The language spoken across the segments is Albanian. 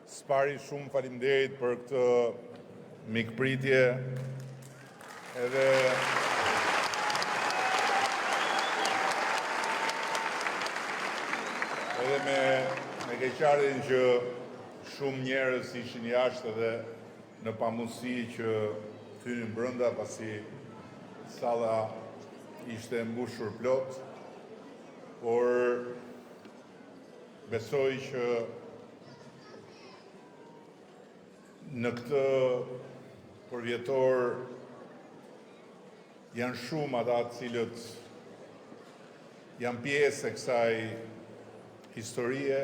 Spari shumë faleminderit për këtë mikpritje edhe me keqardhjen që shumë njerëz ishin jashtë edhe në pamundësi që thynin brenda pasi salla ishte mbushur plot, por besoj që në këtë përvjetor janë shumë ata të cilët janë pjesë e kësaj historie,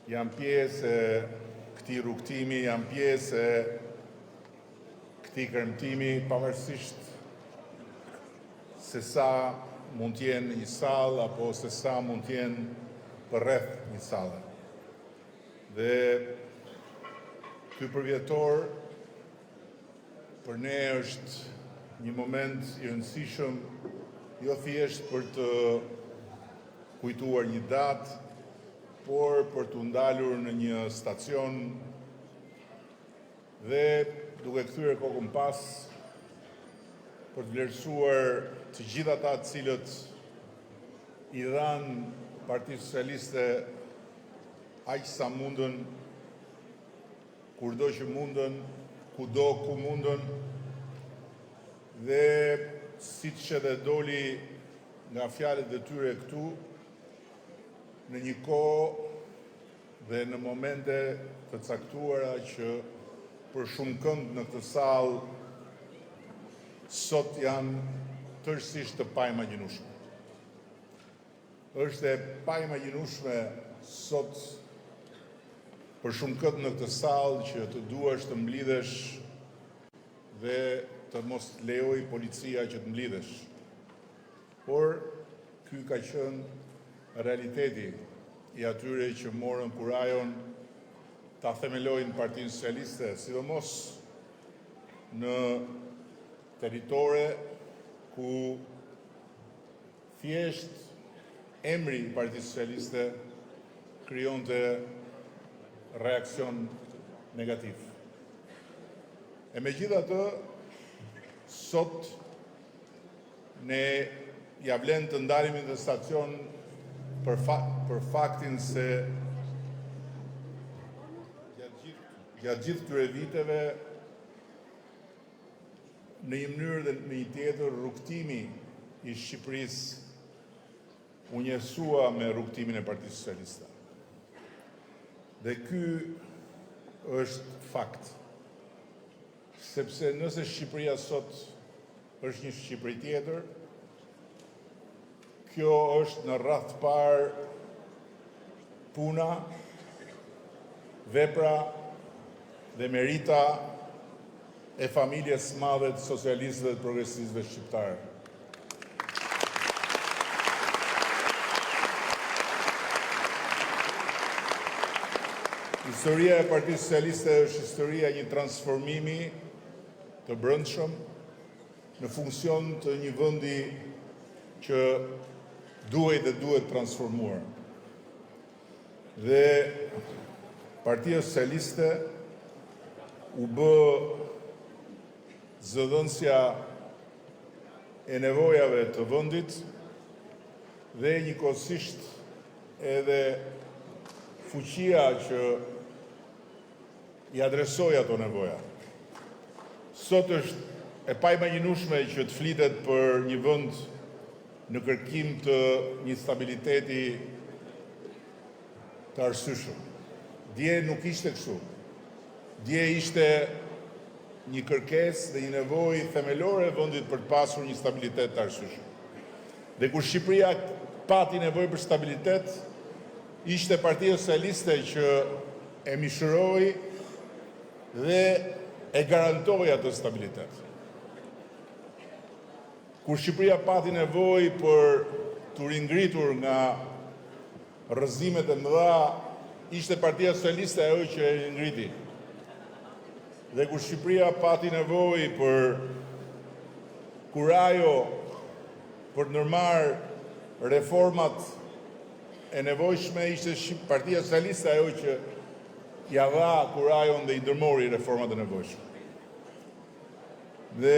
janë pjesë e këtij rrugtimi, janë pjesë e këtij kremtimi, pavarësisht se sa mund të jenë një sallë apo se sa mund të jenë përreth një salle. Dhe ky përvjetor për ne është një moment i rëndësishëm, jo thjesht për të kujtuar një datë, por për të ndalur në një stacion dhe duke kthyer kokën pas për të vlerësuar të gjithë ata të cilët i dhanë Partisë Socialiste aq sa mundën, kurdo që mundën, kudo ku mundën, dhe siç edhe doli nga fjalët e tyre këtu, në një kohë dhe në momente të caktuara që për shumë kënd në këtë sallë sot janë tërësisht të paimagjinueshme. Është e paimagjinueshme sot për shumë kënd në këtë sallë që të duash të mblidhesh dhe të mos lejoj policia që të mblidhesh. Por ky ka qenë realiteti i atyre që morën kurajon ta themelojnë Partinë Socialiste, sidomos në territore ku thjesht emri i Partisë Socialiste krijonte reakcion negativ. E megjithatë, sot ne ja vlen të ndalemi në stacion për faktin se gjatë gjithë këtyre viteve në një mënyrë dhe në një tjetër rrugtimi i Shqipërisë u njësua me rrugtimin e Partisë Socialiste. Dhe ky është fakt. Sepse nëse Shqipëria sot është një Shqipëri tjetër, kjo është në radhë të parë puna, vepra dhe merita e familjes së madhe të socialistëve dhe progresistëve shqiptarë. Historia e Partisë Socialiste është historia një transformimi të brendshëm në funksion të një vendi që duhet transformuar. Dhe Partia Socialiste u bë zëdhënësja e nevojave të vendit dhe njëkohësisht edhe fuqia që i adresoj ato nevoja. Sot është e paimagjinueshme që të flitet për një vend në kërkim të një stabiliteti të arsyeshëm. Dje nuk ishte kështu. Dje ishte një kërkesë dhe një nevojë themelore e vendit për të pasur një stabilitet të arsyeshëm. Dhe kur Shqipëria pati nevojë për stabilitet, ishte Partia Socialiste që e mishëroi dhe e garantoi atë stabilitet. Kur Shqipëria pati nevojë për të ringritur nga rrëzimet e mëdha, ishte Partia Socialiste ajo që e ngriti. Dhe kur Shqipëria pati nevojë për kurajo për të ndërmarrë reformat e nevojshme ishte Partia Socialiste ajo që ja dha kurajon dhe i ndërmori reformat e nevojshme. Dhe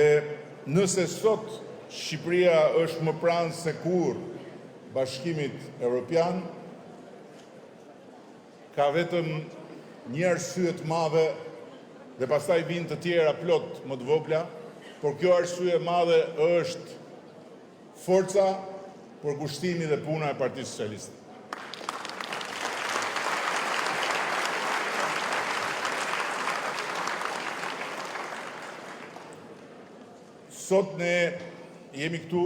nëse sot Shqipëria është më pranë se kur Bashkimit Evropian, ka vetëm një arsye të madhe dhe pastaj vijnë të tjera plot më të vogla, por kjo arsye e madhe është forca, përkushtimi dhe puna e Partisë Socialiste. Sot ne jemi këtu,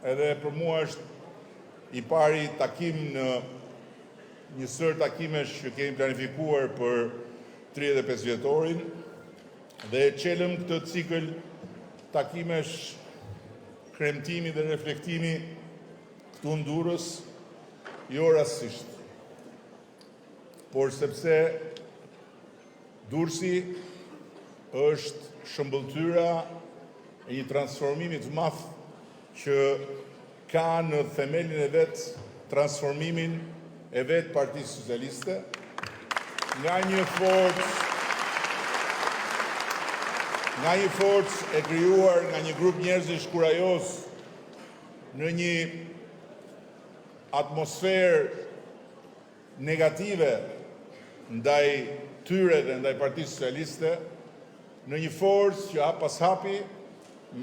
edhe për mua është i pari takim në një sër takimesh që kemi planifikuar për 35 vjetorin dhe qelëm këtë cikël takimesh kremtimi dhe reflektimi këtu në Durrës, jo rastësisht, por sepse Durrësi është shëmbëltyra e një transformimi të madh që ka në themelin e vet transformimin e vet Partisë Socialiste nga një forcë e krijuar nga një grup njerëzish kurajoz në një atmosferë negative ndaj tyre dhe ndaj Partisë Socialiste, në një forcë që hap pas hapi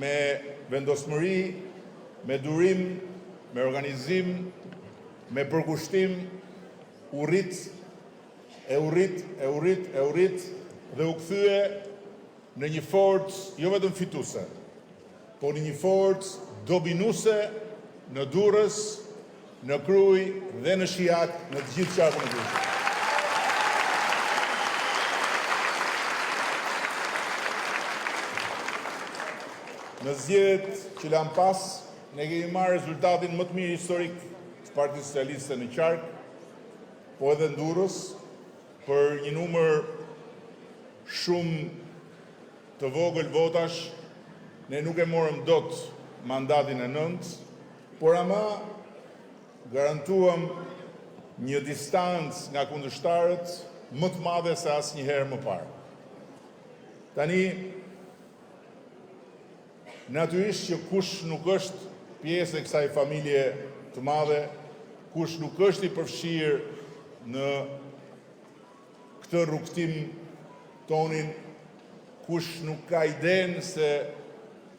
me vendosmëri, me durim, me organizim, me përkushtim, u rrit dhe u kthye në një forcë jo vetëm fituese, por në një forcë dobinuese në Durrës, në Krujë dhe në Shijak, në të gjithë qarkun e Durrësit. Në zgjedhjet që lanë pas, ne kemi marrë rezultatin më të mirë historik të Partisë Socialiste në qark, po edhe në Durrës, për një numër shumë të vogël votash, ne nuk e morëm dot mandatin e 9, por ama garantuam një distancë nga kundërshtarët më të madhe se asnjëherë më parë. Tani, natyrisht që kush nuk është pjesë e kësaj familje të madhe, kush nuk është i përfshirë në këtë rrugtim tonin, kush nuk ka idenë se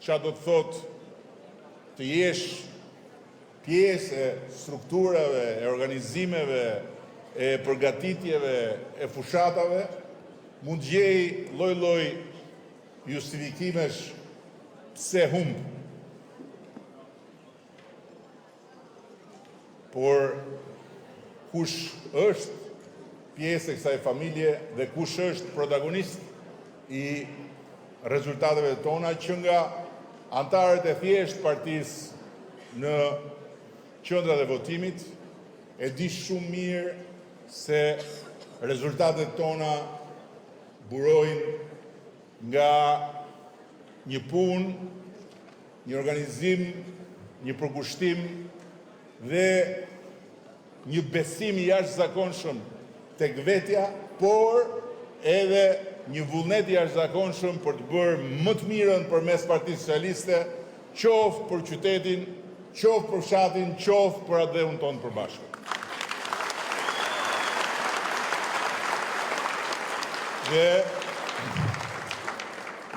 çfarë do të thotë të jesh pjesë e strukturave, e organizimeve, e përgatitjeve, e fushatave, mund gjej lloj-lloj justifikimesh pse humb. Por kush është pjesë e kësaj familje dhe kush është protagonist i rezultateve tona që nga antarët e thjesht partisë në qendrat e votimit e di shumë mirë se rezultatet tona burojnë nga një punë, një organizim, një përkushtim dhe një besim i jashtëzakonshëm tek vetja, por edhe një vullnet i jashtëzakonshëm për të bërë më të mirën përmes Partisë Socialiste, qoftë për qytetin, qoftë për fshatin, qoftë për atë tonë përbashkët. Dhe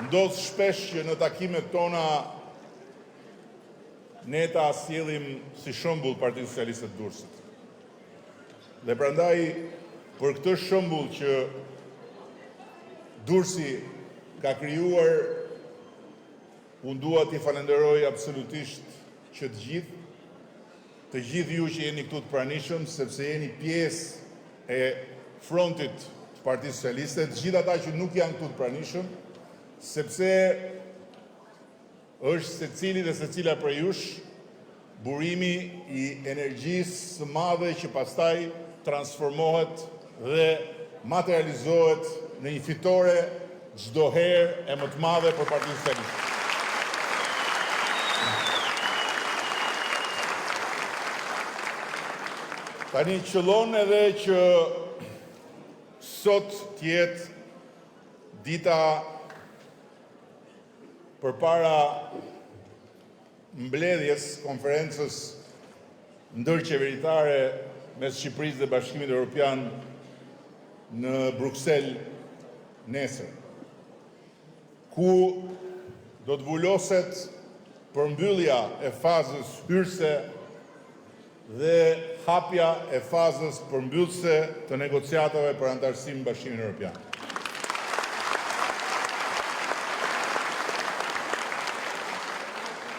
ndodh shpesh që në takimet tona ne ta sjellim si shembull Partinë Socialiste të Durrësit. Dhe prandaj për këtë shembull që Durrësi ka krijuar, unë dua t'i falenderoj absolutisht që të gjithë ju që jeni këtu të pranishëm, sepse jeni pjesë e frontit të Partisë Socialiste, të gjithë ata që nuk janë këtu të pranishëm, sepse është secili dhe secila për jush burimi i energjisë së madhe që pastaj transformohet dhe materializohet në një fitore çdo herë e më të madhe për Partinë Socialiste. Tani qëllon edhe që sot tjetë dita përpara mbledhjes konferencës ndërqeveritare mes Shqipërisë dhe Bashkimit Evropian në Bruksel nesër, ku do të vulloset përmbyllja e fazës hyrëse dhe hapja e fazës përmbyllëse të negociatave për antarësim në Bashkimin Evropian.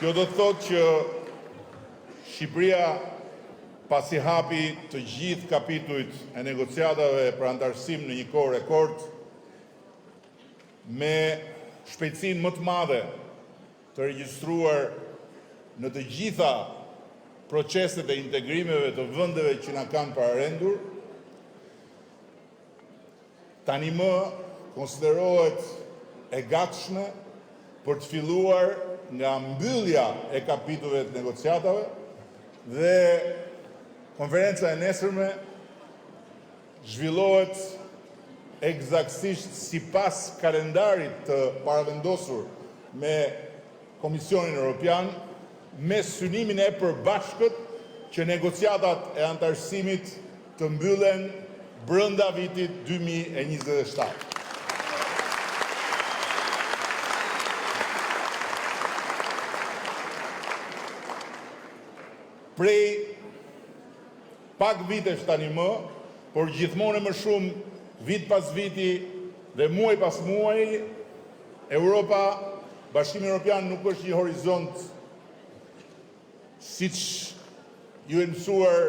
Kjo do të thotë që Shqipëria, pasi hapi të gjithë kapitujt e negociatave për antarësim në një kohë rekord, me shpejtësinë më të madhe të regjistruar në të gjitha proceset e integrimeve të vendeve që na kanë pararendur, tani më konsiderohet e gatshme për të filluar nga mbyllja e kapitujve të negociatave dhe konferenca e nesërme zhvillohet eksaktësisht sipas kalendarit të paravendosur me Komisionin Evropian, me synimin e përbashkët që negociatat e antarësimit të mbyllen brenda vitit 2027. Prej pak vitesh tani më, por gjithmonë më shumë vit pas viti dhe muaj pas muaji, Europa, Bashkimi Evropian nuk është një horizont siç ju e mësuar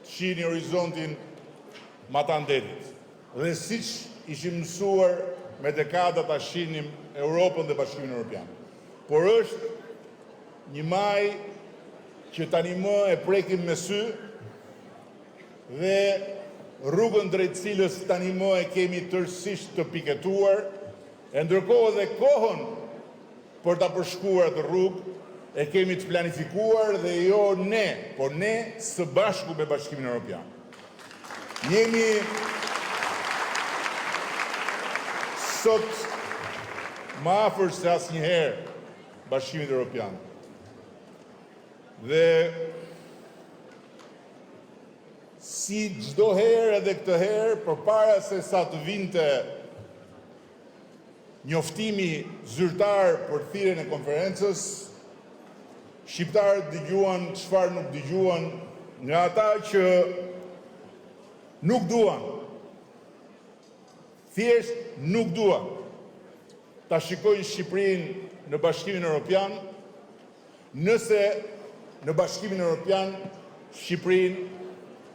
të shihni horizontin Matandetit. Dhe siç ishim mësuar me dekada ta shihnim Europën dhe Bashkimin Evropian. Por është një maj që tani më e prekim me sy dhe rrugën drejt cilës tani më e kemi tërësisht të piketuar, e ndërkohë dhe kohën për ta përshkuar atë rrugë e kemi të planifikuar dhe jo ne, por ne së bashku me Bashkimin Evropian. Jemi sot më afër se asnjëherë Bashkimit Evropian. Dhe si çdo herë edhe këtë herë, përpara se sa të vinte njoftimi zyrtar për thirrjen e konferencës, shqiptarët dëgjuan çfarë nuk dëgjuan nga ata që nuk duan. Thjesht nuk duan ta shikojnë Shqipërinë në Bashkimin Evropian, nëse në Bashkimin Evropian Shqipërinë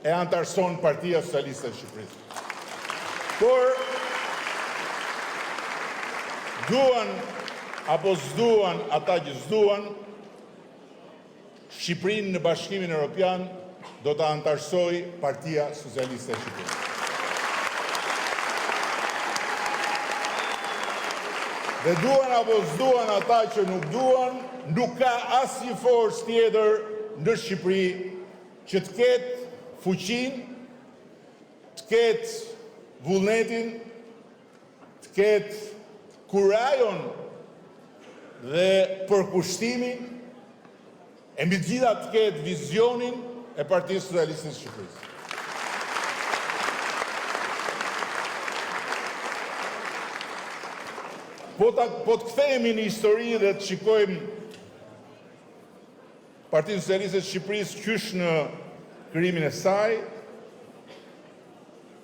e antarëson Partia Socialiste e Shqipërisë. Por duan apo s'duan ata që s'duan, Shqipërinë në Bashkimin Evropian do ta antarësoj Partia Socialiste e Shqipërisë. Dhe duan apo s'duan ata që nuk duan, nuk ka asnjë forcë tjetër në Shqipëri që të ketë fuqinë, të ketë vullnetin, të ketë kurajon dhe përkushtimin, e mbi të gjitha të ketë vizionin e Partisë Socialiste të Shqipërisë. Po të kthehemi në histori dhe të shikojmë Partinë Socialiste të Shqipërisë qysh në krijimin e saj,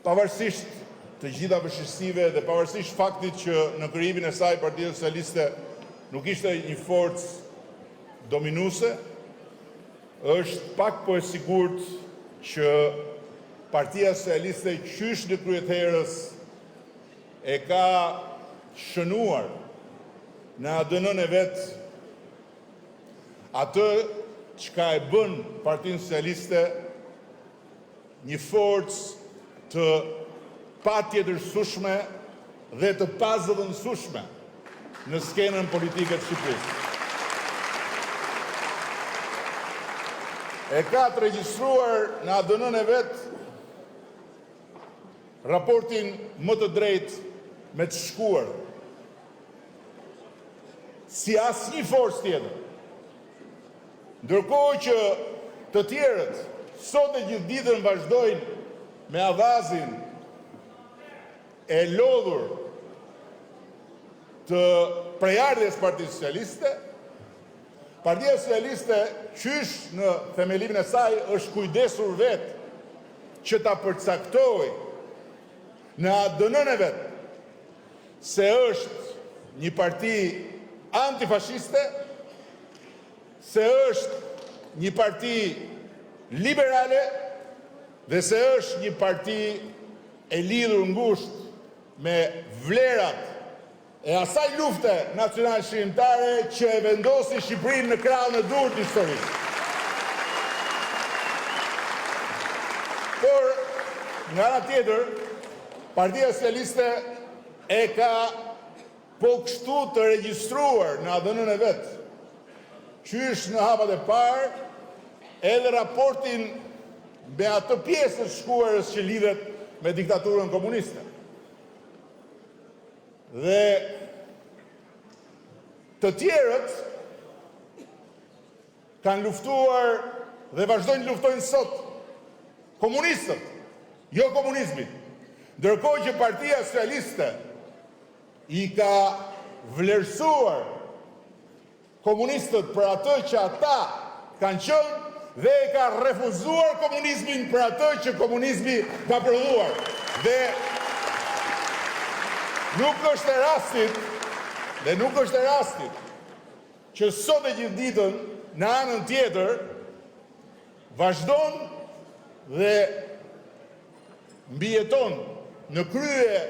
pavarësisht të gjitha vështirësive dhe pavarësisht faktit që në krijimin e saj Partia Socialiste nuk ishte një forcë dominuese, është pak po e sigurt që Partia Socialiste qysh në kryeterës e ka shënuar në ADN-n e vet atë çka e bën Partinë Socialiste një forcë të patjetërsueshme dhe të pazëvendësueshme në skenën politike të Shqipërisë. e ka të regjistruar në ADN-n e vetë raportin më të drejtë me të shkuar. Si asnjë forcë tjetër. Ndërkohë që të tjerët sot e gjithë ditën vazhdojnë me avazin e lodhur të prejardhjes Partisë Socialiste, Partia Socialiste qysh në themelimin e saj është kujdesur vetë që ta përcaktoj në ADN-n e vetë se është një parti antifashiste, se është një parti liberale dhe se është një parti e lidhur ngushtë me vlerat e asaj lufte nacional shqiptare që e vendosi Shqipërinë në krahun e dur të historisë. Por, nga ana tjetër, Partia Socialiste e ka po kështu të regjistruar në ADN-n e vetë, qysh në hapat e parë, edhe raportin me atë pjesë të shkuarës që lidhet me diktaturën komuniste. Dhe të tjerët kanë luftuar dhe vazhdojnë luftojnë sot komunistët, jo komunizmi. Ndërkohë që Partia Socialiste i ka vlerësuar komunistët për atë që ata kanë qenë dhe e ka refuzuar komunizmin për atë që komunizmi ka prodhuar. Dhe nuk është e rastit që sot e gjithë ditën në anën tjetër vazhdon dhe mbijeton në krye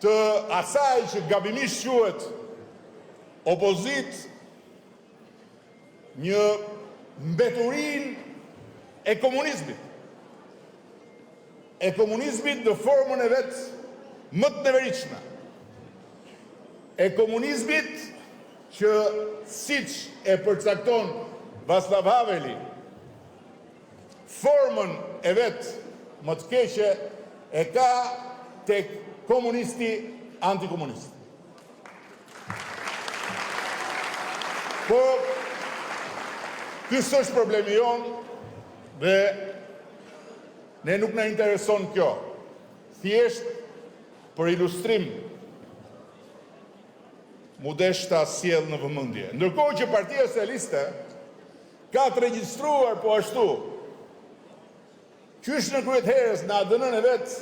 të asaj që gabimisht quhet opozit një mbeturin e komunizmit. E komunizmit në formën e vetë më të neveritshme. E komunizmit që siç e përcakton Václav Haveli, formën e vetë më të keqe e ka tek komunisti antikomunist. Po, ky është problemi jonë dhe ne nuk na intereson kjo. Thjesht për ilustrim mudesh ta sjell në vëmendje. Ndërkohë që Partia Socialiste ka të regjistruar po ashtu qysh në kryeherës në ADN-n e vet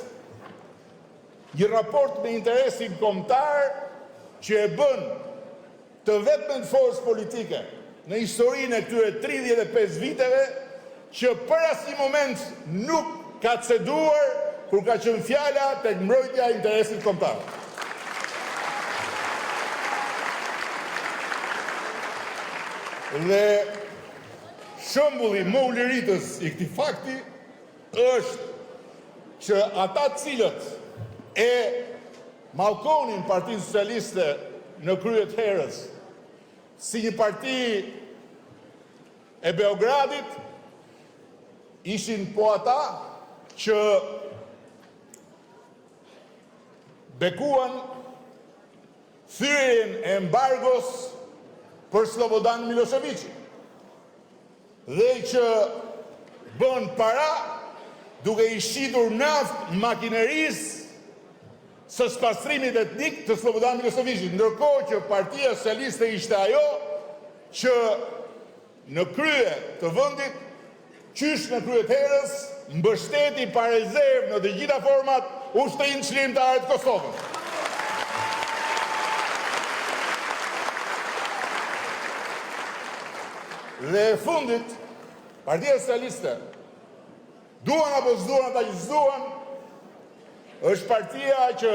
një raport me interesin kombëtar që e bën të vetmen forcë politike në historinë e këtyre 35 viteve që për asnjë moment nuk ka ceduar kur ka qenë fjala tek mbrojtja e interesit kombëtar. Dhe shembulli më uliritës i këtij fakti është që ata cilët e mallkonin Partinë Socialiste në kryet herës si një parti e Beogradit ishin po ata që bekuan thyrjen e embargos për Slobodan Miloševićin dhe që bën para duke i shitur naft makinerisë së spastrimit etnik të Slobodan Miloševićit, ndërkohë që Partia Socialiste ishte ajo që në krye të vendit, qysh në kryet herës, mbështeti pa rezervë në të gjitha format ushtrinë çlirimtare të Kosovës. Dhe e fundit, Partia Socialiste, duan apo s'duan ata që s'duan, është partia që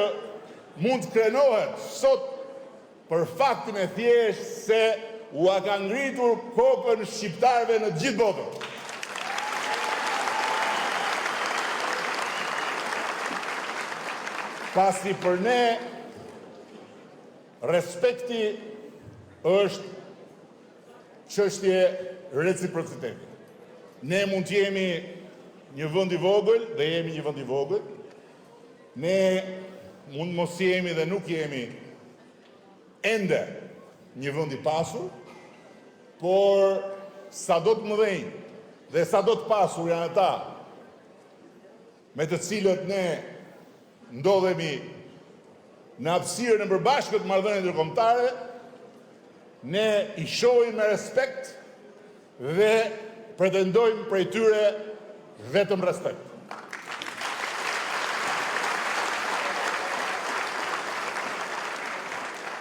mund të krenohet sot për faktin e thjeshtë se u ka ngritur kokën shqiptarëve në gjithë botën. Pasi për ne respekti është çështje reciprociteti. Ne mund të jemi një vend i vogël, dhe jemi një vend i vogël. Ne mund mos jemi dhe nuk jemi ende një vend i pasur, por sa do të mëdhenj dhe sa do të pasur janë ata me të cilët ne ndodhemi në hapësirën e përbashkët marrëdhënie ndërkombëtare, ne i shohim me respekt dhe pretendojmë prej tyre vetëm respekt.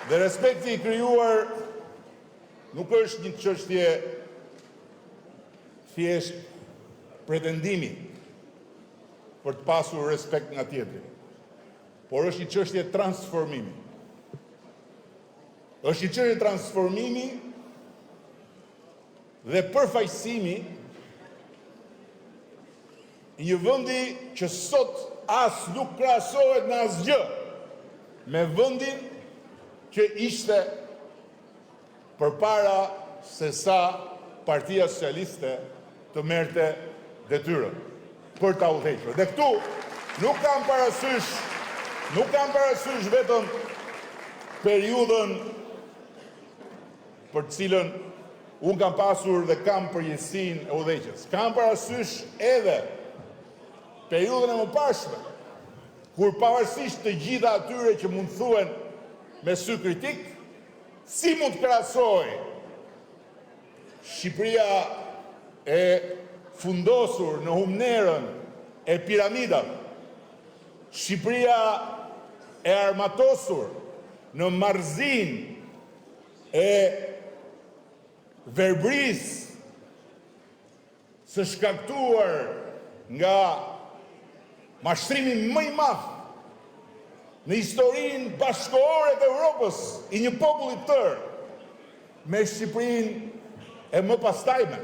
Dhe respekti i krijuar nuk është një çështje thjesht pretendimi për të pasur respekt nga tjetri, por është një çështje transformimi. Është një çështje transformimi dhe përfaqësimi i një vendi që sot as nuk krahasohet në asgjë me vendin që ishte përpara se sa Partia Socialiste të merrte detyrën për ta udhëhequr. Dhe këtu nuk kam parasysh vetëm periudhën për të cilën unë kam pasur dhe kam përgjegjësinë e udhëheqjes. Kam parasysh edhe periudhën e mëparshme, kur pavarësisht të gjitha atyre që mund thuhen me sy kritik, si mund të krahasojë Shqipëria e fundosur në humnerën e piramidave, Shqipëria e armatosur në marrëzinë e verbrisë së shkaktuar nga mashtrimi më i madh në historinë bashkëkohore të Evropës i një populli të tërë me Shqipërinë e më pastajme,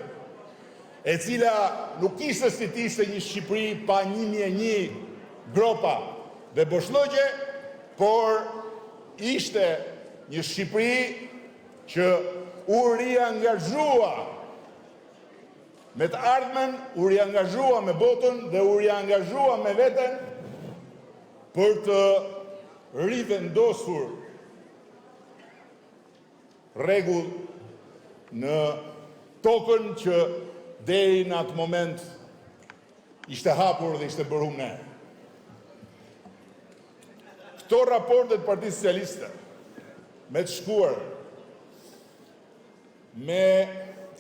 e cila nuk ishte si të ishte një Shqipëri pa 1001 gropa dhe boshllëgje, por ishte një Shqipëri që u riangazhua me të ardhmen, u riangazhua me botën dhe u riangazhua me veten për të rivendosur rregull në tokën që deri në atë moment ishte hapur dhe ishte bërë humner. Këto raportet Partisë Socialiste me të shkuar me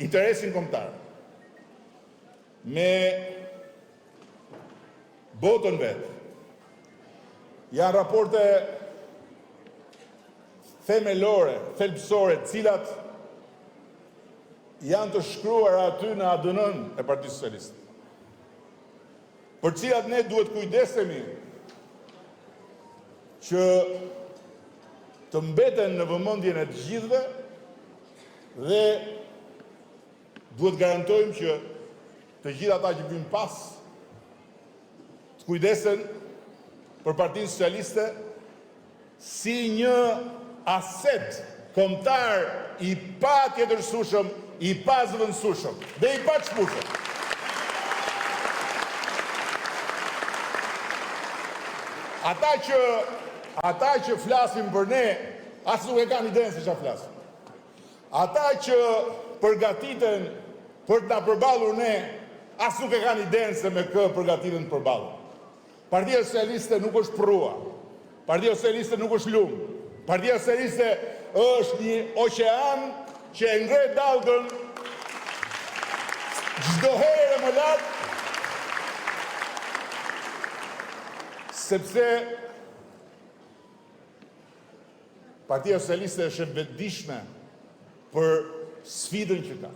interesin kombëtar, me botën vetë, janë raporte themelore, thelbësore, cilat janë të shkruar aty në ADN-n e Partisë Socialiste, për cilat ne duhet kujdesemi që të mbeten në vëmendjen e të gjithëve dhe duhet garantojmë që të gjithë ata që vijnë pas të kujdesen për Partinë Socialiste si një aset kombëtar i pa tjetërsueshëm, i pa zëvendësueshëm dhe i pa çmueshëm. Ata që flasin për ne, as nuk e kanë idenë se çfarë flasin. Ata që përgatiten për të na përballur ne, as nuk e kanë idenë se me kë përgatiten të përballur. Partia Socialiste nuk është prrua. Partia Socialiste nuk është lum. Partia Socialiste është një oqean që e ngre dallgën çdo herë më lart, sepse Partia Socialiste është e vetëdijshme për sfidën që ka.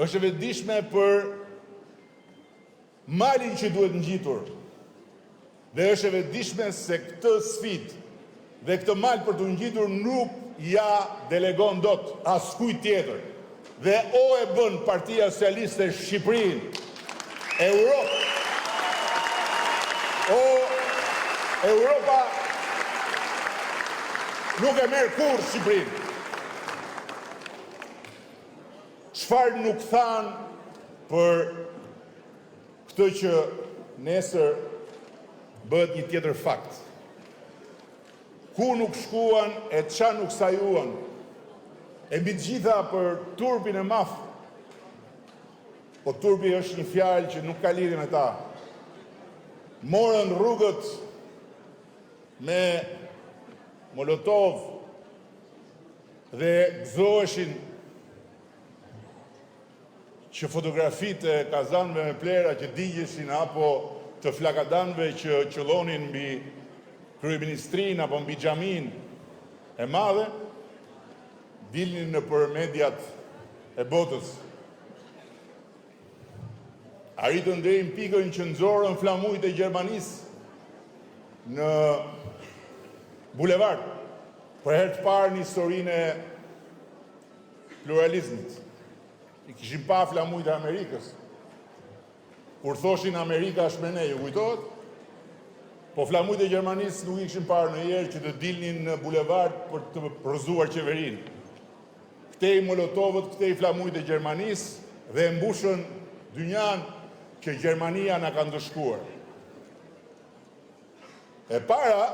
Është e vetëdijshme për malin që duhet ngjitur. Dhe është e vetëdijshme se këtë sfidë dhe këtë mal për të ngjitur nuk ja delegon dot askujt tjetër. Dhe e bën Partia Socialiste Shqipërinë, Europë. Europa nuk e merr kurrë Shqipërinë. Çfarë nuk than për këtë që nesër bëhet një tjetër fakt. Ku nuk shkuan e qa nuk sajuan, e mbi të gjitha për turpin e maf, po turpi është një fjalë që nuk ka lidhje me ta. Morën rrugët me Molotov dhe gëzoheshin që fotografitë e kazanëve me plera që digjeshin apo të flakadanëve që qëllonin mbi kryeministrinë apo mbi xhamin e madhe dilnin në për mediat e botës. Arritën deri në pikën që nxorën flamujt e Gjermanisë në bulevard për herë të parë në historinë e pluralizmit. I kishin pa flamujt e Amerikës. Kur thoshin Amerika është me ne, ju kujtohet? Po flamujt e Gjermanisë nuk i kishin parë ndonjëherë që të dilnin në bulevard për të rrëzuar qeverinë. Këtej Molotovët, këtej flamujt e Gjermanisë dhe mbushën dynjan që Gjermania na ka ndëshkuar. E para,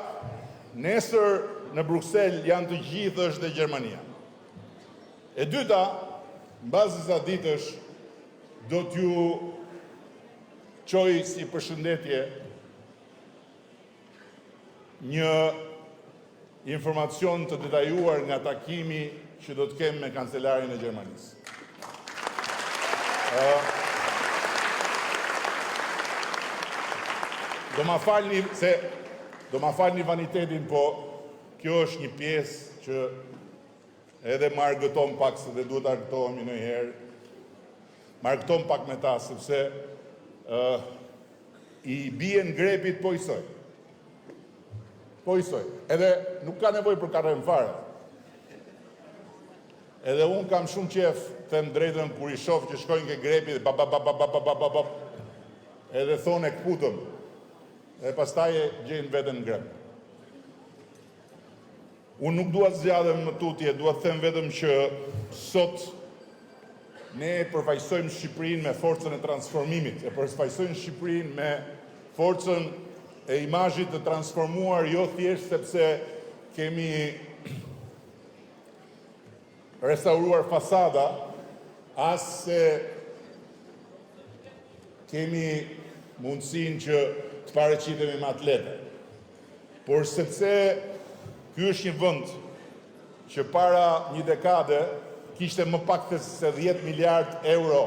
nesër në Bruksel janë të gjithë është dhe Gjermania. E dyta, mbas disa ditësh do t'ju çoj si përshëndetje një informacion të detajuar nga takimi që do të kem me kancelarin e Gjermanisë. Do ma falni vanitetin, po kjo është një pjesë që edhe ma argëton pak, se dhe duhet argëtohemi në herë, ma argëton pak me ta, sepse i bien grepit po isoj. Po isoj. Edhe nuk ka nevoj për karem fare. Edhe unë kam shumë qef, them drejtën, kur i shoh që shkojnë ke grepi dhe edhe thonë e këputëm. Dhe pastaj e gjenë vetën në grep. Unë nuk dua të zgjadhem më tutje, dua të them vetëm që sot ne përfaqësojmë Shqipërinë me forcën e transformimit, e përfaqësojmë Shqipërinë me forcën e imazhit të transformuar, jo thjesht sepse kemi restauruar fasada, as se kemi mundësinë që të paraqitemi me atlete. Por sepse ky është një vend që para një dekade kishte më pak se 10 miliard euro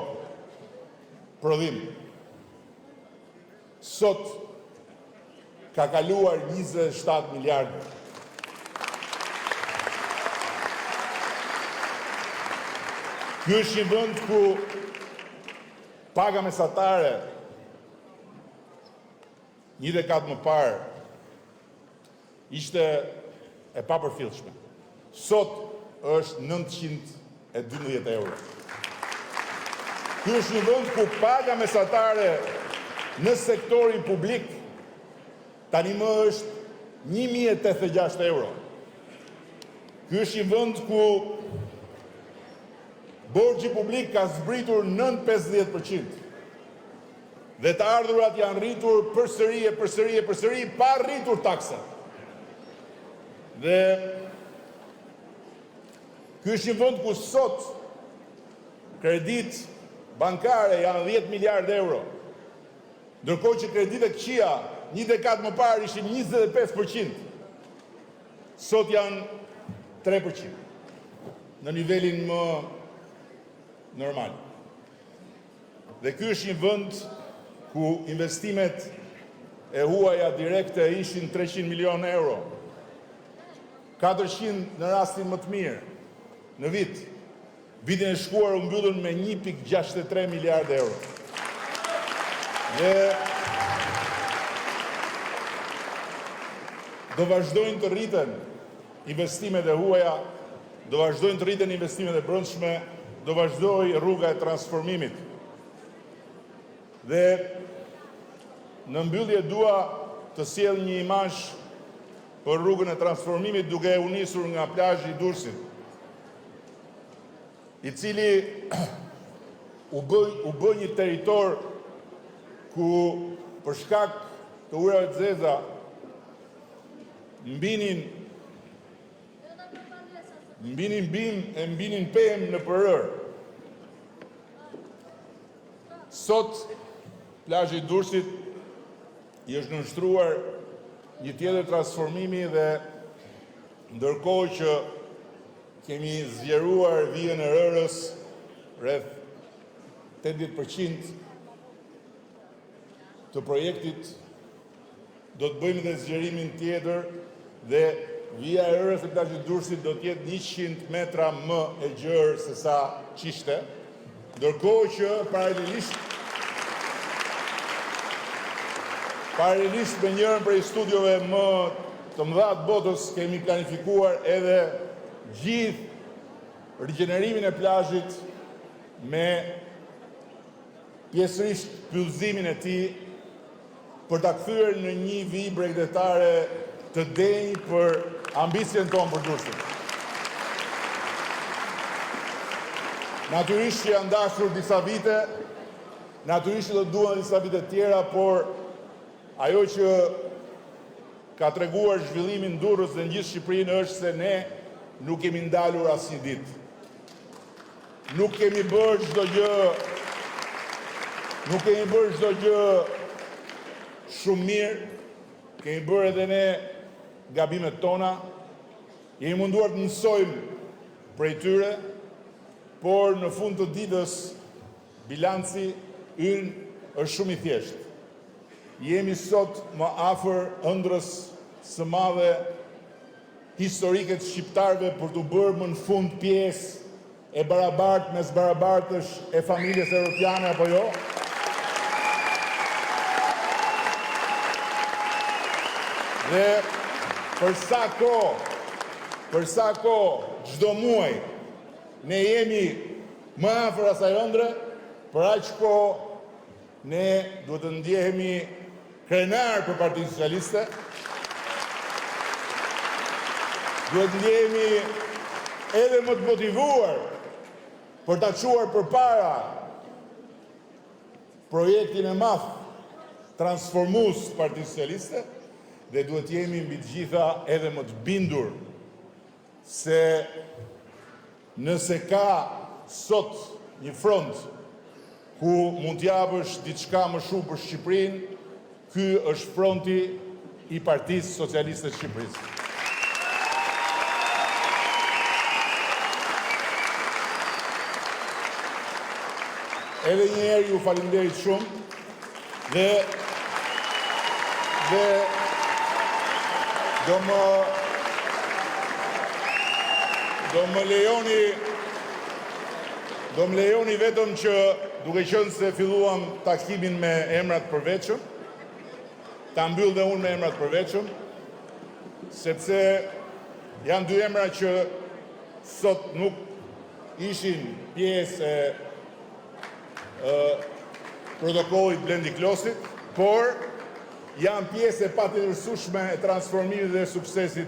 prodhim. Sot ka kaluar 27 miliardë. Ky është një vend ku paga mesatare një dekadë më parë ishte e papërfillshme. Sot është 912 euro. Ky është një vend ku paga mesatare në sektorin publik tani më është 1086 euro. Ky është një vend ku borxhi publik ka zbritur nën 50%. Dhe të ardhurat janë rritur përsëri, pa rritur taksa. Dhe ky është një vend ku sot kredit bankare janë 10 miliardë euro, ndërkohë që kreditet këqija një dekadë më parë ishin 25%, sot janë 3%, në nivelin më normal. Dhe ky është një vend ku investimet e huaja direkte ishin 300 milion euro, 400 në rastin më të mirë, në vit. Vitin e shkuar u mbyllën me 1.63 miliardë euro. Dhe do vazhdojnë të rriten investimet e huaja, do vazhdojnë të rriten investimet e brendshme, do vazhdoj rruga e transformimit. Dhe në mbyllje dua të sjell një imazh për rrugën e transformimit duke u nisur nga plazhi i Durrësit, i cili u bë një territor ku për shkak të ujrave të zeza mbinin pemë në përër. Sot, plazhi i Durrësit i është nënshtruar një tjetër transformimi dhe ndërkohë që kemi zgjeruar vijën e Rërës rreth 80% të projektit, do të bëjmë dhe zgjerimin tjetër dhe vija e Rërës e plazhit Durrësit do të jetë 100 metra më e gjerë se sa qishte, ndërkohë që paralelisht me njërën prej studiove më të mëdha të botës kemi planifikuar edhe gjithë rigjenerimin e plazhit me pjesërisht pyllëzimin e tij për ta kthyer në një vijë bregdetare të denjë për ambicien tonë për Durrësin. Natyrisht që janë dashur disa vite, natyrisht që do duhen disa vite tjera, por ajo që ka treguar zhvillimin Durrës dhe në gjithë Shqipërinë është se ne nuk kemi ndalur asnjë ditë. Nuk kemi bërë çdo gjë shumë mirë, kemi bërë edhe ne gabimet tona, jemi munduar të mësojmë prej tyre, por në fund të ditës bilanci ynë është shumë i thjeshtë. Jemi sot më afër ëndrrës së madhe historike të shqiptarëve për të bërë më në fund pjesë e barabartë mes barabartësh e familjes europiane apo jo? Dhe për sa kohë çdo muaj ne jemi më afër asaj ëndre, për aq kohë ne duhet të ndjehemi krenar për Partinë Socialiste, duhet të ndjehemi edhe më të motivuar për ta çuar përpara projektin e madh transformues të Partisë Socialiste dhe duhet jemi mbi të gjitha edhe më të bindur se nëse ka sot një front ku mund t'japësh diçka më shumë për Shqipërinë, ky është fronti i Partisë Socialiste të Shqipërisë. Edhe një herë ju falenderit shumë dhe do më lejoni vetëm që duke qenë se filluam takimin me emrat përveçëm, ta mbyll dhe unë me emrat përveçëm, sepse janë dy emra që sot nuk ishin pjesë e protokollit Blendi Klosit, por janë pjesë e patjetërsueshme e transformimit dhe suksesit